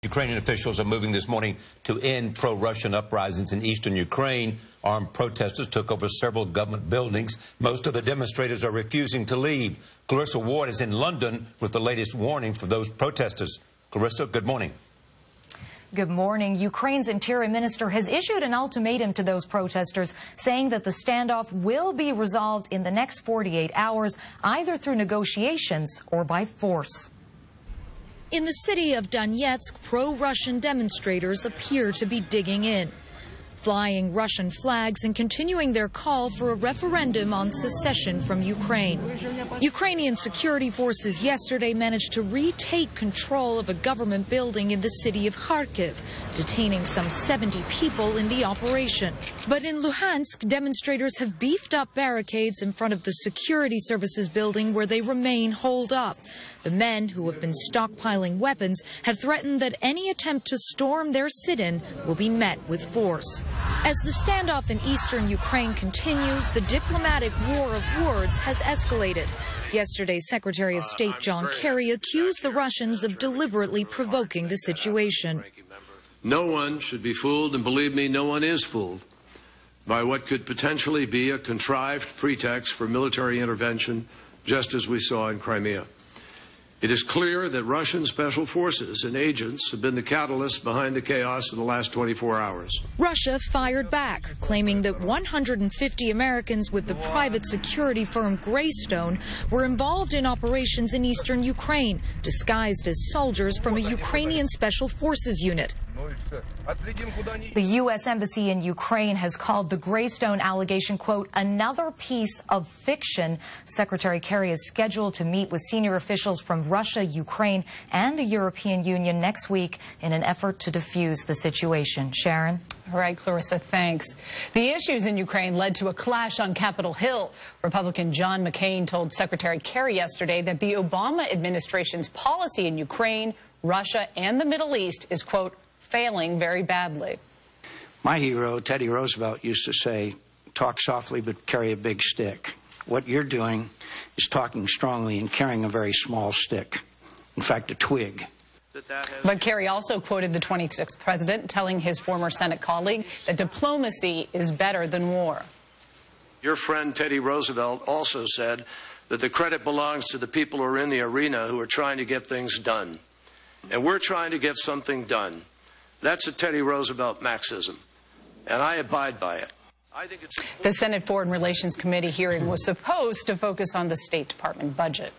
Ukrainian officials are moving this morning to end pro-Russian uprisings in eastern Ukraine. Armed protesters took over several government buildings. Most of the demonstrators are refusing to leave. Clarissa Ward is in London with the latest warning for those protesters. Clarissa, good morning. Good morning. Ukraine's interior minister has issued an ultimatum to those protesters, saying that the standoff will be resolved in the next 48 hours, either through negotiations or by force. In the city of Donetsk, pro-Russian demonstrators appear to be digging in, flying Russian flags and continuing their call for a referendum on secession from Ukraine. Ukrainian security forces yesterday managed to retake control of a government building in the city of Kharkiv, detaining some 70 people in the operation. But in Luhansk, demonstrators have beefed up barricades in front of the security services building where they remain holed up. The men, who have been stockpiling weapons, have threatened that any attempt to storm their sit-in will be met with force. As the standoff in eastern Ukraine continues, the diplomatic war of words has escalated. Yesterday, Secretary of State John Kerry accused the Russians of deliberately provoking the situation. No one should be fooled, and believe me, no one is fooled by what could potentially be a contrived pretext for military intervention, just as we saw in Crimea. It is clear that Russian special forces and agents have been the catalyst behind the chaos in the last 24 hours. Russia fired back, claiming that 150 Americans with the private security firm Greystone were involved in operations in eastern Ukraine, disguised as soldiers from a Ukrainian special forces unit. The U.S. Embassy in Ukraine has called the Greystone allegation, quote, another piece of fiction. Secretary Kerry is scheduled to meet with senior officials from Russia, Ukraine, and the European Union next week in an effort to defuse the situation. Sharon? All right, Clarissa, thanks. The issues in Ukraine led to a clash on Capitol Hill. Republican John McCain told Secretary Kerry yesterday that the Obama administration's policy in Ukraine, Russia, and the Middle East is, quote, failing very badly. My hero, Teddy Roosevelt, used to say, talk softly but carry a big stick. What you're doing is talking strongly and carrying a very small stick, in fact, a twig. But Kerry also quoted the 26th president telling his former Senate colleague that diplomacy is better than war. Your friend Teddy Roosevelt also said that the credit belongs to the people who are in the arena who are trying to get things done. And we're trying to get something done. That's a Teddy Roosevelt maxism, and I abide by it. The Senate Foreign Relations Committee hearing was supposed to focus on the State Department budget.